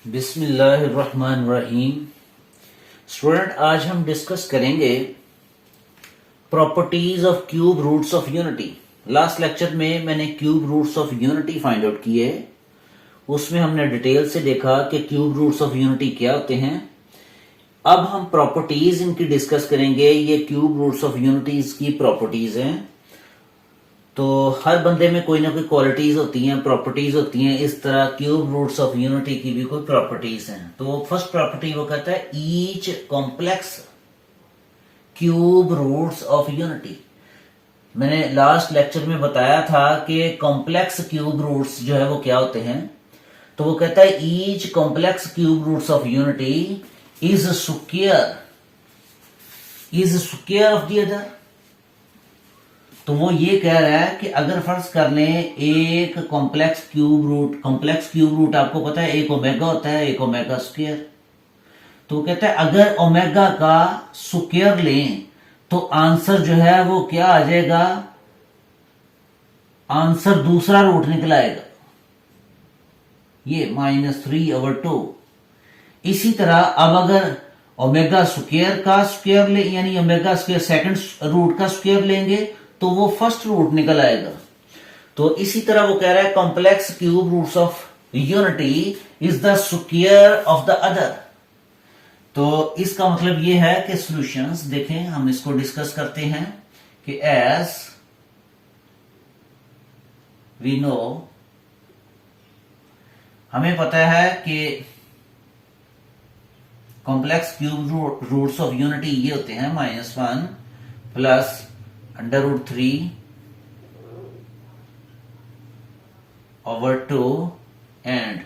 बिस्मिल्लाहिर्रहमानिर्रहीम। स्टूडेंट, आज हम डिस्कस करेंगे properties of cube roots of unity. Last lecture में मैंने cube roots of unity find out किए। उसमें हमने डिटेल से देखा कि क्यूब रूट्स ऑफ यूनिटी क्या होते हैं। अब हम प्रॉपर्टीज इनकी डिस्कस करेंगे। ये क्यूब रूट्स ऑफ यूनिटीज की प्रॉपर्टीज हैं। तो हर बंदे में कोई ना कोई क्वालिटीज होती हैं, प्रॉपर्टीज होती हैं। इस तरह क्यूब रूट्स ऑफ यूनिटी की भी कोई प्रॉपर्टीज हैं। तो फर्स्ट प्रॉपर्टी वो कहता है each complex cube roots of unity. मैंने लास्ट लेक्चर में बताया था कि कॉम्प्लेक्स क्यूब रूट्स जो है वो क्या होते हैं। तो वो कहता है each complex cube roots of unity is square of the other. तो वो ये कह रहा है कि अगर फर्ज कर लें एक कॉम्प्लेक्स क्यूब रूट आपको पता है एक ओमेगा होता है, एक ओमेगा स्क्वायर। तो वो कहता है अगर ओमेगा का स्क्वायर लें तो आंसर जो है वो क्या आ जाएगा, आंसर दूसरा रूट निकल आएगा, ये -3/2। इसी तरह अब अगर ओमेगा स्क्वायर का स्क्वायर ले यानी ओमेगा स्क्वायर सेकंड रूट का स्क्वायर लेंगे तो वो फर्स्ट रूट निकल आएगा। तो इसी तरह वो कह रहा है complex cube roots of unity is the square of the other. तो इसका मतलब ये है कि सॉल्यूशंस देखें, हम इसको डिस्कस करते हैं कि एज वी नो, हमें पता है कि complex cube roots of unity ये होते हैं -1 प्लस √3/2 एंड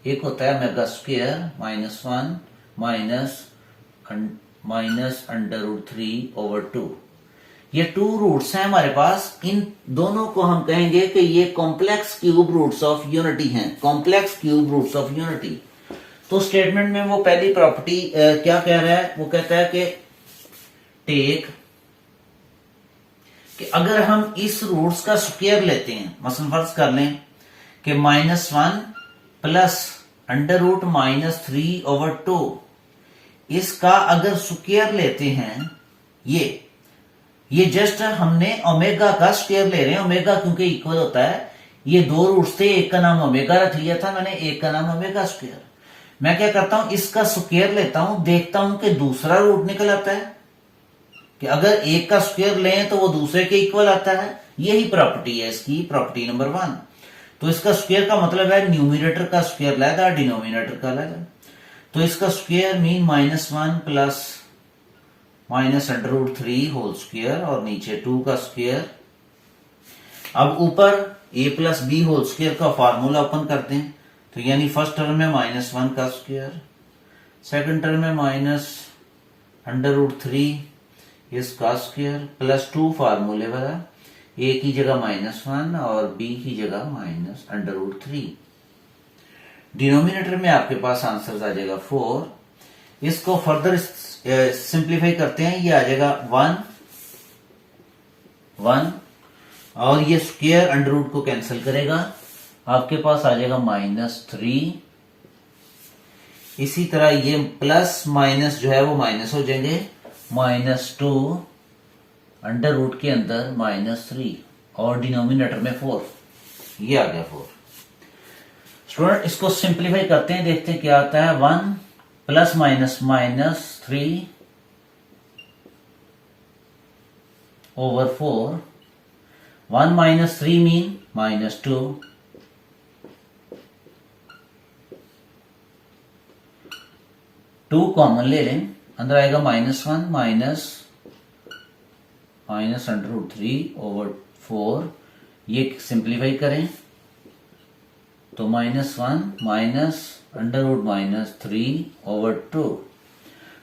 एक होता है ओमेगा स्क्वायर -1 -√3/2। ये 2 रूट्स हैं हमारे पास। इन दोनों को हम कहेंगे कि ये complex cube roots of unity हैं, complex cube roots of unity. तो स्टेटमेंट में वो पहली प्रॉपर्टी क्या कह रहा है, वो कहता है कि टेक कि अगर हम इस रूट्स का स्क्वायर लेते हैं, मसलन फर्ज कर लें कि -1 प्लस √-3/2 इसका अगर स्क्वायर लेते हैं, ये जस्ट हमने ओमेगा का स्क्वायर ले रहे हैं। ओमेगा क्योंकि इक्वल होता है, ये 2 रूट्स थे, एक का नाम ओमेगा रख लिया था मैंने, एक का नाम ओमेगा स्क्वायर। मैं क्या करता हूं, इसका स्क्वायर लेता हूं, देखता हूं कि दूसरा रूट निकल आता है कि अगर एक का स्क्वायर लें तो वो दूसरे के इक्वल आता है। यही प्रॉपर्टी है इसकी, प्रॉपर्टी नंबर 1। तो इसका स्क्वायर का मतलब है न्यूमिनेटर का स्क्वायर लेगा, डिनोमिनेटर का लेगा। तो इसका square mean -1 plus -√3 whole square और नीचे 2 का स्क्वायर। अब ऊपर a plus b whole square का फार्मूला ओपन करते हैं। तो यानी फर्स्ट टर्म में -1 का स्क्वायर, सेकंड टर्म में -√3 इसका स्क्वायर प्लस 2 फार्मूले वाला, a की जगह -1 और b की जगह -√3। डिनोमिनेटर में आपके पास आंसर आ जाएगा 4। इसको फर्दर सिंप्लीफाई करते हैं, ये आ जाएगा 1 और ये स्क्वायर अंडर को कैंसिल करेगा, आपके पास आ जाएगा -3। इसी तरह ये प्लस माइनस जो है वो माइनस हो जाएंगे, -2 अंडर रूट के अंदर -3 और डिनोमिनेटर में 4, ये आ गया 4। स्टूडेंट, इसको सिंप्लीफाई करते हैं, देखते हैं क्या आता है। 1 plus minus -3 over 4, 1 - 3 mean -2, 2 common ले लें, अंदर आएगा -1 -√3/4। ये सिंप्लीफाई करें तो -1 -√-3/2।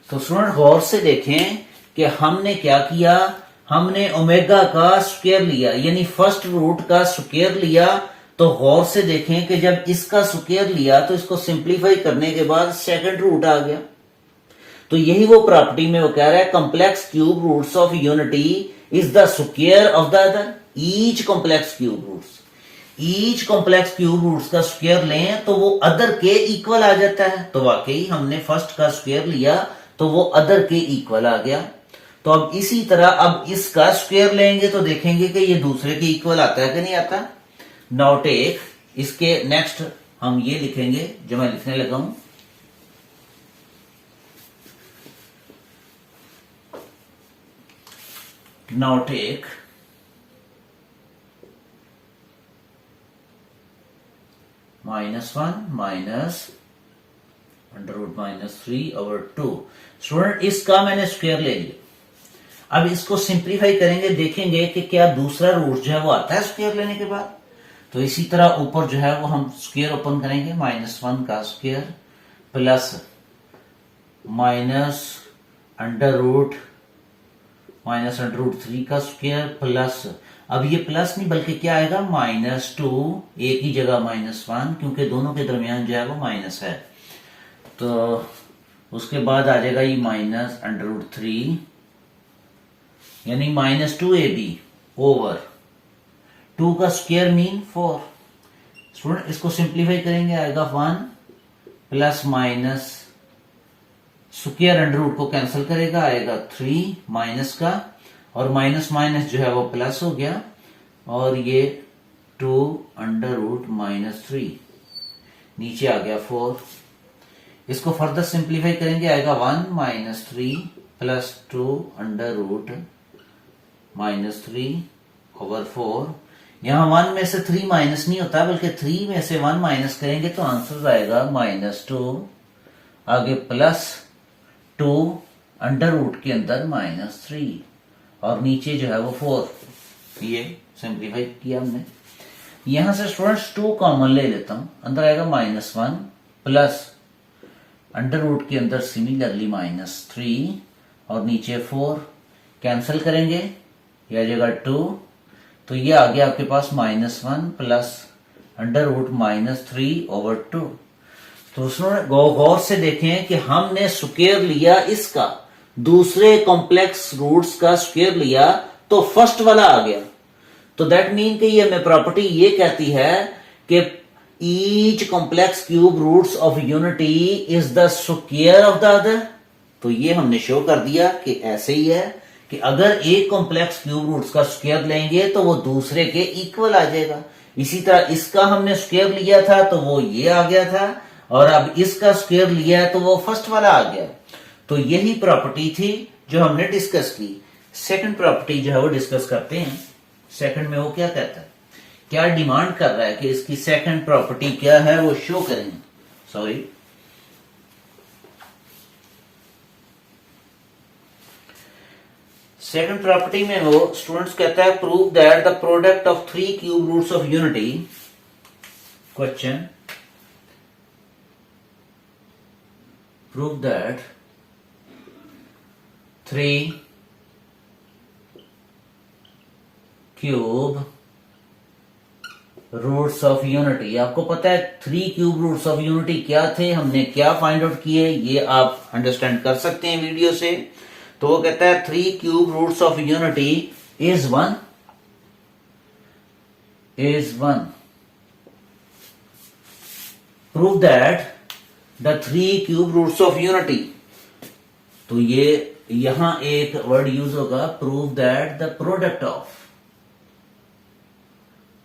तो स्टूडेंट गौर से देखें कि हमने क्या किया, हमने ओमेगा का स्क्वायर लिया यानी फर्स्ट रूट का स्क्वायर लिया। तो गौर से देखें कि जब इसका स्क्वायर लिया तो इसको सिंप्लीफाई करने के बाद सेकंड रूट आ गया। तो यही वो प्रॉपर्टी में वो कह रहा है complex cube roots of unity is the square of the other. Each complex cube roots, each complex cube roots का स्क्वायर लें तो वो अदर के इक्वल आ जाता है। तो वाकई हमने फर्स्ट का स्क्वायर लिया तो वो अदर के इक्वल आ गया। तो अब इसी तरह अब इसका स्क्वायर लेंगे तो देखेंगे कि ये दूसरे के इक्वल आता है कि नहीं आता। नाउ टेक, इसके नेक्स्ट हम ये लिखेंगे जो मैं लिखने लगा हूं। Now take -1 minus √-3/2। स्टूडेंट इसका मैंने स्क्वायर ले लिया। अब इसको सिंप्लीफाई करेंगे, देखेंगे कि क्या दूसरा रूट जो है वो आता है स्क्वायर लेने के बाद। तो इसी तरह ऊपर जो है वो हम स्क्वायर ओपन करेंगे, -1 का स्क्वायर प्लस -√3 का स्क्वायर प्लस, अब ये प्लस नहीं बल्कि क्या आएगा -2, एक ही जगह -1 क्योंकि दोनों के दरमियान जो है वो माइनस है। तो उसके बाद आ जाएगा ये -√3 यानी -2ab ओवर 2 का स्क्वायर मीन 4। स्टूडेंट इसको सिंप्लीफाई करेंगे, आएगा 1 plus minus square under root को कैंसिल करेगा, आएगा 3 माइनस का, और माइनस माइनस जो है वो प्लस हो गया, और ये 2√-3 नीचे आ गया 4। इसको फर्दर सिंप्लीफाई करेंगे, आएगा 1 - 3 प्लस 2√-3/4। यहां 1 में से 3 माइनस नहीं होता बल्कि 3 में से 1 माइनस करेंगे तो आंसर आएगा -2, आगे प्लस 2 अंडर रूट के अंदर -3 और नीचे जो है वो 4। ये सिंप्लीफाई किया हमने। यहां से स्टूडेंट्स 2 कॉमन ले लेता हूं, अंदर आएगा -1 प्लस अंडर रूट के अंदर सिमिलरली -3 और नीचे 4 कैंसिल करेंगे, ये आ जाएगा 2। तो ये आ गया आपके पास -1 प्लस अंडर रूट -3/2। तो गौर से देखें कि हमने स्क्वायर लिया इसका, दूसरे कॉम्प्लेक्स रूट्स का स्क्वायर लिया तो फर्स्ट वाला आ गया। तो दैट मीन कि ये हमें प्रॉपर्टी ये कहती है कि each complex cube roots of unity is the square of the other. तो ये हमने शो कर दिया कि ऐसे ही है कि अगर एक कॉम्प्लेक्स क्यूब रूट्स का स्क्वायर लेंगे तो वो दूसरे के इक्वल आ जाएगा। इसी तरह इसका हमने स्क्वायर लिया था तो वो ये आ गया था, और अब इसका स्क्वायर लिया है तो वो फर्स्ट वाला आ गया। तो यही प्रॉपर्टी थी जो हमने डिस्कस की। सेकंड प्रॉपर्टी जो है वो डिस्कस करते हैं। सेकंड में वो क्या कहता है, क्या डिमांड कर रहा है कि इसकी सेकंड प्रॉपर्टी क्या है वो शो करेंगे। सॉरी, सेकंड प्रॉपर्टी में वो स्टूडेंट्स कहता है prove that the product of 3 cube roots of unity. Question, prove that 3 cube roots of unity. आपको पता है 3 क्यूब रूट्स ऑफ यूनिटी क्या थे, हमने क्या फाइंड आउट किए, ये आप अंडरस्टैंड कर सकते हैं वीडियो से। तो वो कहता है 3 cube roots of unity is 1 prove that the 3 cube roots of unity. तो ये यहां एक वर्ड यूज होगा, prove that the product of,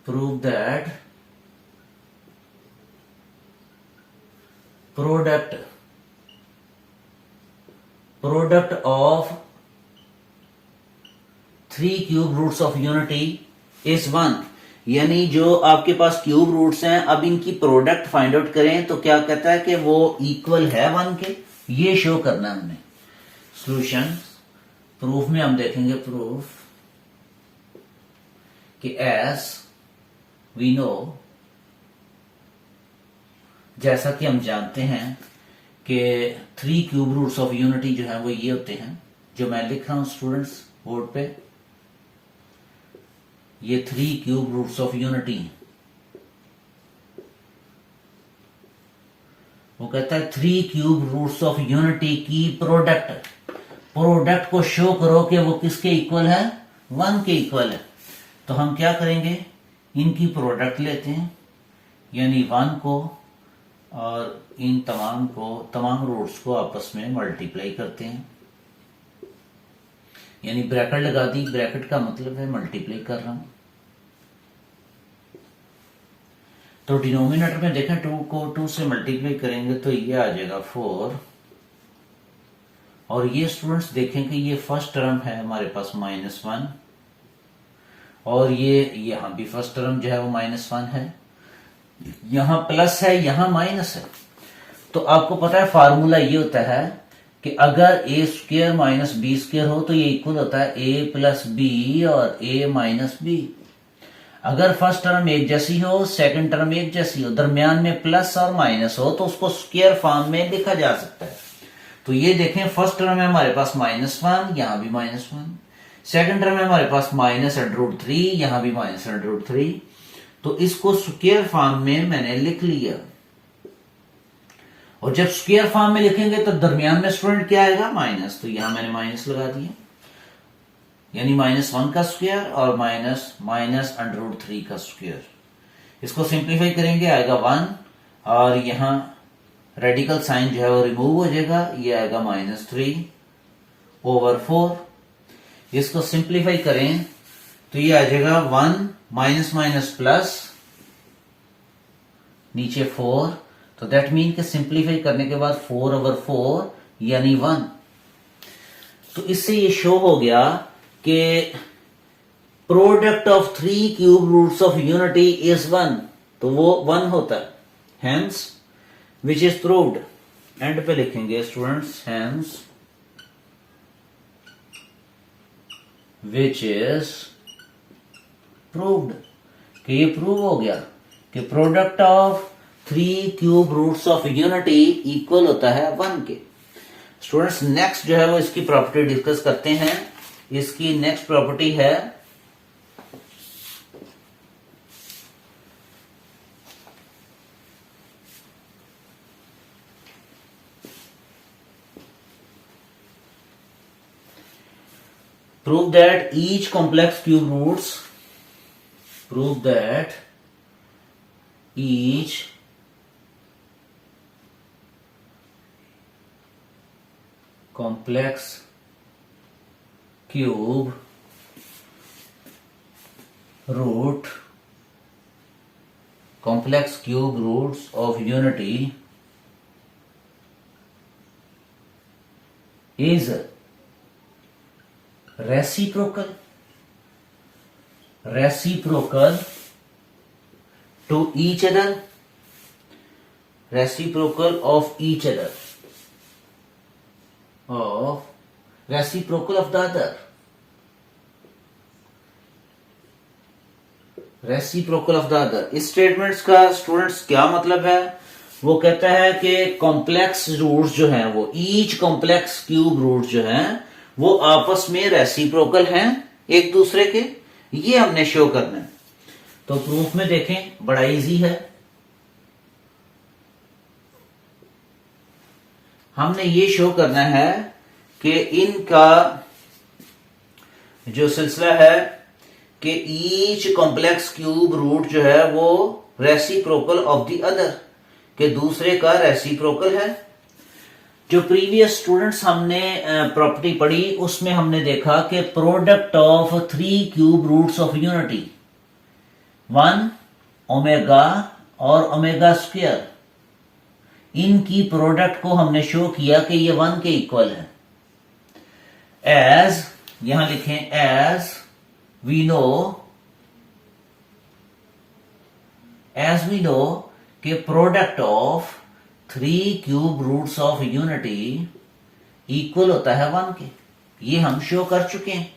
prove that product of 3 cube roots of unity is 1। यानी जो आपके पास क्यूब रूट्स हैं, अब इनकी प्रोडक्ट फाइंड आउट करें तो क्या कहता है कि वो इक्वल है 1 के, ये शो करना है हमने। सॉल्यूशन, प्रूफ में हम देखेंगे प्रूफ कि एज वी नो, जैसा कि हम जानते हैं कि 3 क्यूब रूट्स ऑफ यूनिटी जो है वो ये होते हैं, जो मैं लिख रहा हूं स्टूडेंट्स बोर्ड पे, ये 3 क्यूब रूट्स ऑफ यूनिटी है। वो कहता है 3 क्यूब रूट्स ऑफ यूनिटी की प्रोडक्ट को शो करो कि वो किसके इक्वल है, 1 के इक्वल है। तो हम क्या करेंगे, इनकी प्रोडक्ट लेते हैं, यानी 1 को और इन तमाम रूट्स को आपस में मल्टीप्लाई करते हैं, यानी ब्रैकेट लगा दी। ब्रैकेट का मतलब है मल्टीप्लाई कर रहा हूं। तो डिनोमिनेटर में देखें 2 को 2 से मल्टीप्लाई करेंगे तो ये आ जाएगा 4। और ये स्टूडेंट्स देखें कि ये फर्स्ट टर्म है हमारे पास -1, और ये यहां भी फर्स्ट टर्म जो है वो -1 है, यहां प्लस है, यहां माइनस है। तो आपको पता है फार्मूला ये होता है कि अगर a square minus b square हो तो ये इक्वल होता है a प्लस बी और a माइनस बी। अगर फर्स्ट टर्म एक जैसी हो, सेकंड टर्म एक जैसी हो, दरमियान में प्लस और माइनस हो, तो उसको स्क्वायर फॉर्म में लिखा जा सकता है। तो ये देखें फर्स्ट टर्म है हमारे पास -1, यहां भी -1। सेकंड टर्म है हमारे पास -√3, यहां भी -√3। तो इसको स्क्वायर फॉर्म में मैंने लिख लिया। और जब स्क्वायर फॉर्म में लिखेंगे तो दरमियान में स्टूडेंट क्या आएगा? माइनस। तो यहां मैंने माइनस लगा दिया, यानी -1 का स्क्वायर और -√3 का स्क्वायर। इसको सिंप्लीफाई करेंगे, आएगा 1, और यहां रेडिकल साइन जो है वो रिमूव हो जाएगा, ये आएगा -3/4। इसको सिंप्लीफाई करें तो ये आ जाएगा 1 माइनस प्लस, नीचे 4। तो दैट मीन के सिंप्लीफाई करने के बाद 4/4 यानी 1। तो इससे ये शो हो गया कि product of 3 cube roots of unity is 1, तो वो 1 होता है। Hence which is proved. End पे लिखेंगे students, hence which is proved, कि ये प्रूव हो गया कि product of 3 cube roots of unity equal होता है 1 के। स्टूडेंट्स नेक्स्ट जो है वो इसकी प्रॉपर्टी डिस्कस करते हैं। इसकी नेक्स्ट प्रॉपर्टी है prove that each complex cube roots complex cube roots of unity is reciprocal to each other, reciprocal of each other, reciprocal of the other, reciprocal of the other. इस statements का students क्या मतलब है? वो कहता है कि कॉम्प्लेक्स रूट्स जो हैं वो, ईच कॉम्प्लेक्स क्यूब रूट्स जो हैं वो आपस में रेसिप्रोकल हैं एक दूसरे के। ये हमने शो करना है। तो प्रूफ में देखें, बड़ा इजी है। हमने ये शो करना है कि इनका जो सिलसिला है कि ईच कॉम्प्लेक्स क्यूब रूट जो है वो रेसिप्रोकल ऑफ द अदर, के दूसरे का रेसिप्रोकल है। जो प्रीवियस स्टूडेंट्स हमने प्रॉपर्टी पढ़ी उसमें हमने देखा कि product of 3 cube roots of unity 1 omega और ओमेगा स्क्वायर, इनकी प्रोडक्ट को हमने शो किया कि ये 1 के इक्वल है। एज यहां लिखें, एज वी नो कि product of 3 cube roots of unity equal होता है 1 के। ये हम शो कर चुके हैं।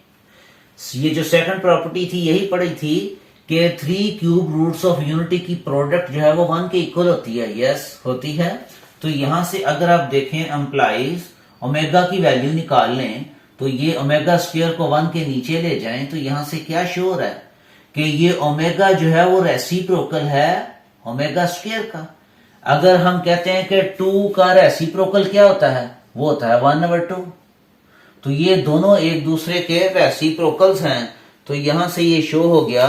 ये जो सेकंड प्रॉपर्टी थी यही पढ़ी थी कि 3 क्यूब रूट्स ऑफ यूनिटी की प्रोडक्ट जो है वो 1 के इक्वल होती है। यस, होती है। तो यहां से अगर आप देखें एम्प्लाइज ओमेगा की वैल्यू निकाल लें तो ये ओमेगा स्क्वायर को 1 के नीचे ले जाएं तो यहां से क्या शो हो रहा है कि ये ओमेगा जो है वो रेसिप्रोकल है ओमेगा स्क्वायर का। अगर हम कहते हैं कि 2 का रेसिप्रोकल क्या होता है, वो होता है 1/2। तो ये दोनों एक दूसरे के रेसिप्रोकल्स हैं। तो यहां से ये शो हो गया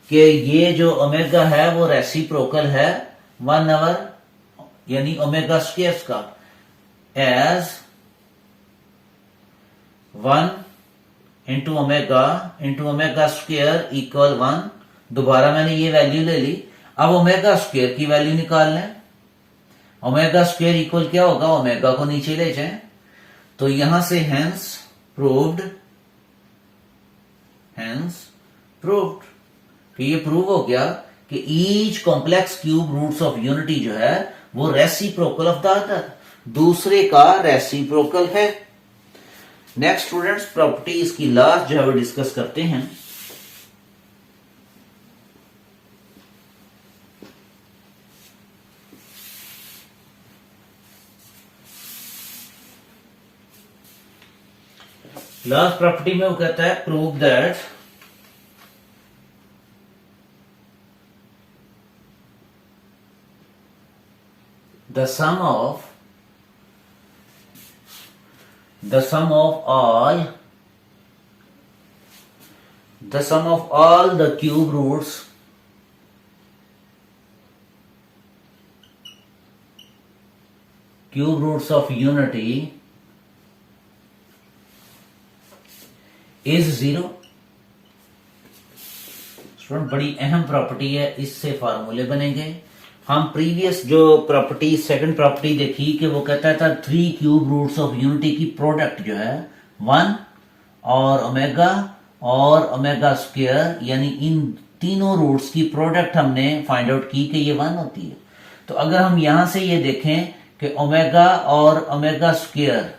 कि ये जो ओमेगा है वो रेसिप्रोकल है 1/, यानी ओमेगा स्क्वायर का, as 1 into omega square equal 1। दोबारा मैंने ये वैल्यू ले ली। अब ओमेगा स्क्वायर की वैल्यू निकाल लें। ओमेगा स्क्वायर इक्वल क्या होगा, ओमेगा को नीचे ले जाएं तो यहां से हेंस प्रूव्ड कि ये प्रूव हो गया कि each complex cube roots of unity जो है वो रेसिप्रोकल ऑफ द अदर, दूसरे का रेसिप्रोकल है। नेक्स्ट स्टूडेंट्स, प्रॉपर्टीज की लास्ट जो है वो डिस्कस करते हैं। लास्ट प्रॉपर्टी में वो कहता है prove that the sum of all the cube roots of unity is 0। Student बड़ी अहम प्रॉपर्टी है, इससे फार्मूले बनेंगे। हम प्रीवियस जो प्रॉपर्टी सेकंड प्रॉपर्टी देखी कि वो कहता था 3 क्यूब रूट्स ऑफ यूनिटी की प्रोडक्ट जो है 1 और ओमेगा स्क्वायर, यानी इन तीनों रूट्स की प्रोडक्ट हमने फाइंड आउट की कि ये 1 होती है। तो अगर हम यहां से ये देखें कि ओमेगा और ओमेगा स्क्वायर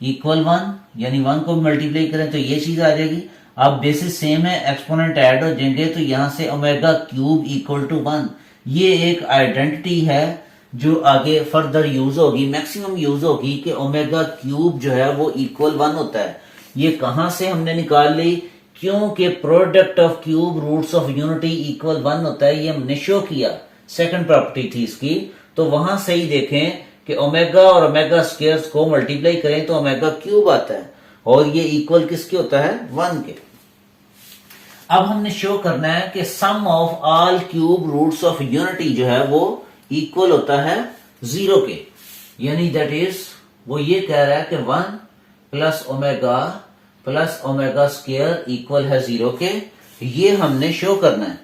इक्वल 1, यानी 1 को मल्टीप्लाई करें तो ये चीज आ जाएगी। अब बेसिस सेम है, एक्सपोनेंट ऐड हो जाएंगे तो यहां से ओमेगा क्यूब इक्वल टू 1, ये एक आइडेंटिटी है जो आगे फर्दर यूज होगी, मैक्सिमम यूज होगी कि ओमेगा क्यूब जो है वो इक्वल 1 होता है। ये कहां से हमने निकाल ली, क्योंकि product of cube roots of unity equal 1 होता है, ये हमने शो किया, सेकंड प्रॉपर्टी थी इसकी। तो वहां से ही देखें कि ओमेगा और ओमेगा स्क्वायर्स को मल्टीप्लाई करें तो ओमेगा क्यूब आता है, और ये इक्वल किसके होता है, 1 के। अब हमने शो करना है कि sum of all cube roots of unity जो है वो इक्वल होता है 0 के, यानी दैट इज वो ये कह रहा है कि 1 प्लस ओमेगा स्क्वायर इक्वल है 0 के। ये हमने शो करना है।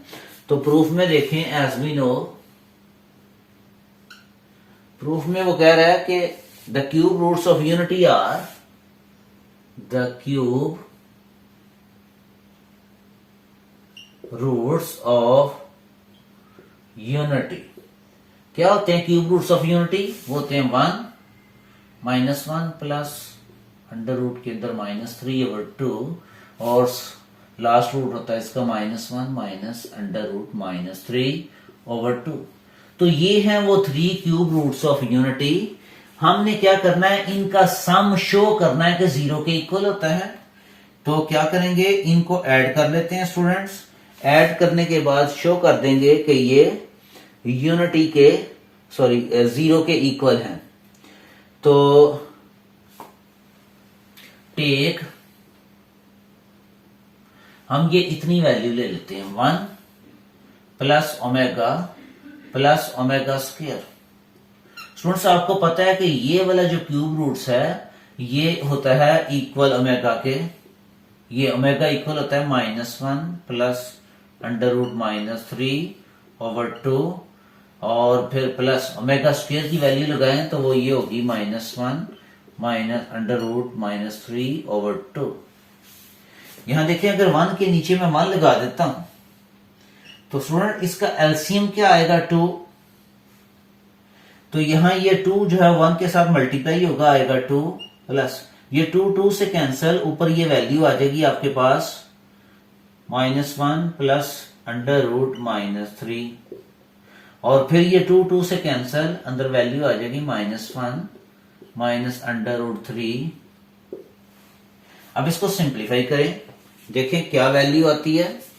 तो प्रूफ में देखें, एज वी नो, प्रूफ में वो कह रहा है कि the cube roots of unity are the cube roots of unity. क्या होते हैं क्यूब रूट्स ऑफ यूनिटी, वो होते हैं 1 -1 प्लस अंडर रूट के अंदर -3/2, और लास्ट रूट होता है इसका -1 माइनस अंडर रूट -3/2। तो ये हैं वो 3 क्यूब रूट्स ऑफ यूनिटी। हमने क्या करना है, इनका सम शो करना है कि 0 के इक्वल होता है। तो क्या करेंगे, इनको ऐड कर लेते हैं स्टूडेंट्स। ऐड करने के बाद शो कर देंगे कि ये यूनिटी के 0 के इक्वल हैं। तो टेक, हम ये इतनी वैल्यू ले लेते हैं, 1 प्लस ओमेगा स्क्वायर। स्टूडेंट्स आपको पता है कि ये वाला जो क्यूब रूट्स है ये होता है इक्वल ओमेगा के। ये ओमेगा इक्वल होता है -1 प्लस अंडर रूट -3/2, और फिर प्लस ओमेगा स्क्वायर की वैल्यू लगाएं तो वो ये होगी -1 माइनस अंडर रूट -3/2। यहां देखिए, अगर 1 के नीचे मैं 1 लगा देता हूं तो स्टूडेंट इसका एलसीएम क्या आएगा, 2। तो यहां ये 2 जो है 1 के साथ मल्टीप्लाई होगा, आएगा 2 प्लस ये 2 से कैंसल, ऊपर ये वैल्यू आ जाएगी आपके पास -1 प्लस अंडर रूट -3, और फिर ये 2 से कैंसल, अंदर वैल्यू आ जाएगी -1 माइनस अंडर रूट 3। अब इसको सिंप्लीफाई करें, देखें क्या वैल्यू आती है।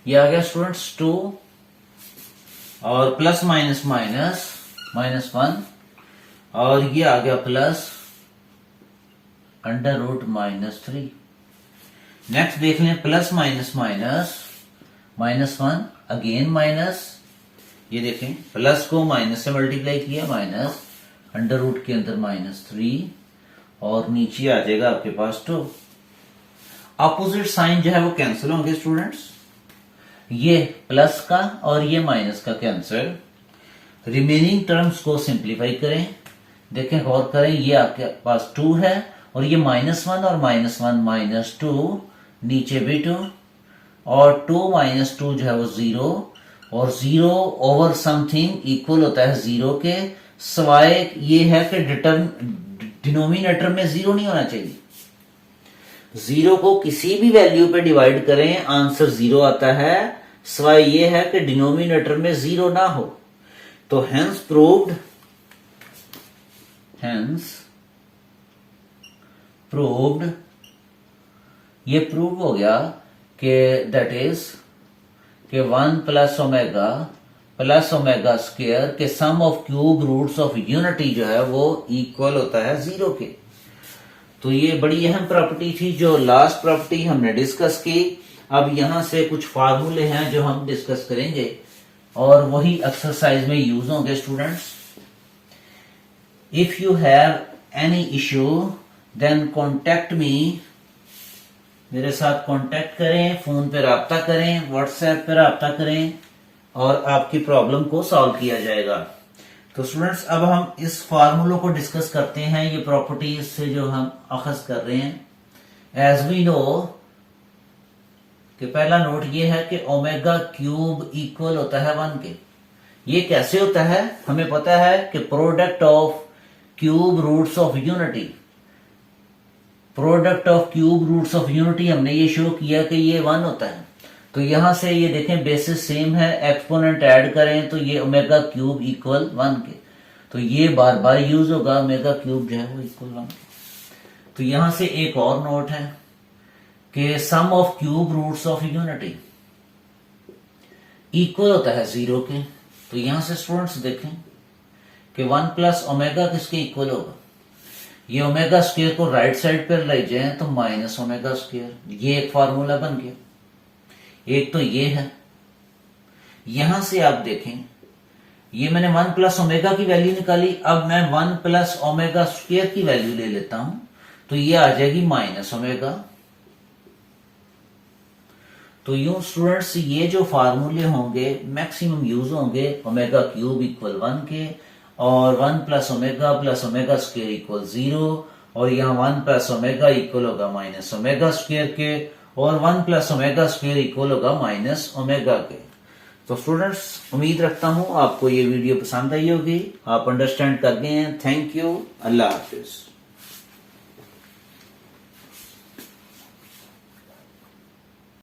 ये आ गया स्टूडेंट्स 2, और प्लस माइनस -1, और ये आ गया प्लस अंडर रूट -3। नेक्स्ट देख लें plus minus minus -1 again minus, ये देखें प्लस को माइनस से मल्टीप्लाई किया माइनस अंडर रूट के अंदर -3 और नीचे आ जाएगा आपके पास 2। अपोजिट साइन जो है वो कैंसिल होंगे स्टूडेंट्स, ये प्लस का और ये माइनस का कैंसिल। रिमेनिंग टर्म्स को सिंप्लीफाई करें, देखें गौर करें, ये आपके पास 2 है और ये -1 और -1 -2, नीचे भी 2 और 2 - 2 जो है वो 0 और 0 ओवर समथिंग इक्वल होता है 0 के, सवाए ये है कि डिनोमिनेटर में 0 नहीं होना चाहिए। 0 को किसी भी वैल्यू पे डिवाइड करें आंसर 0 आता है, सवाए ये है कि डिनोमिनेटर में 0 ना हो। तो हेंस प्रूव्ड ये प्रूव हो गया कि दैट इज कि 1 प्लस ओमेगा स्क्वायर के sum of cube roots of unity जो है वो इक्वल होता है 0 के। तो ये बड़ी अहम प्रॉपर्टी थी जो लास्ट प्रॉपर्टी हमने डिस्कस की। अब यहां से कुछ फार्मूले हैं जो हम डिस्कस करेंगे और वही एक्सरसाइज में यूज होंगे students. If you have any issue then contact me, मेरे साथ कांटेक्ट करें, फोन पे राब्ता करें, व्हाट्सएप पे राब्ता करें और आपकी प्रॉब्लम को सॉल्व किया जाएगा। तो स्टूडेंट्स अब हम इस फार्मूलों को डिस्कस करते हैं, ये प्रॉपर्टीज से जो हम अखज कर रहे हैं। एज वी नो कि पहला नोट ये है कि ओमेगा क्यूब इक्वल होता है 1 के। ये कैसे होता है, हमें पता है कि product of cube roots of unity, product of cube roots of unity हमने ये शो किया कि ये 1 होता है। तो यहां से ये देखें बेसिस सेम है, एक्सपोनेंट ऐड करें तो ये ओमेगा क्यूब इक्वल 1 के, तो ये बार बार यूज होगा ओमेगा क्यूब जो है वो इक्वल 1 के। तो यहां से एक और नोट है कि sum of cube roots of unity equal होता है 0 के। तो यहां से स्टूडेंट्स देखें कि 1 प्लस ओमेगा किसके इक्वल होगा, ये ओमेगा स्क्वायर को राइट साइड पर ले जाए तो माइनस ओमेगा स्क्वायर, ये एक फार्मूला बन गया। एक तो ये है, यहां से आप देखें ये मैंने 1 प्लस ओमेगा की वैल्यू निकाली, अब मैं 1 प्लस ओमेगा स्क्वायर की वैल्यू ले लेता हूं तो ये आ जाएगी माइनस ओमेगा। तो यूं स्टूडेंट्स ये जो फार्मूले होंगे मैक्सिमम यूज होंगे ओमेगा क्यूब इक्वल 1 के और 1 प्लस ओमेगा स्क्वायर इक्वल 0 और यहाँ 1 प्लस ओमेगा इक्वल होगा माइनस ओमेगा स्क्वायर के और 1 प्लस ओमेगा स्क्वायर इक्वल होगा माइनस ओमेगा के। तो स्टूडेंट्स उम्मीद रखता हूं आपको ये वीडियो पसंद आई होगी, आप अंडरस्टैंड कर गए हैं। Thank you, Allah Hafiz.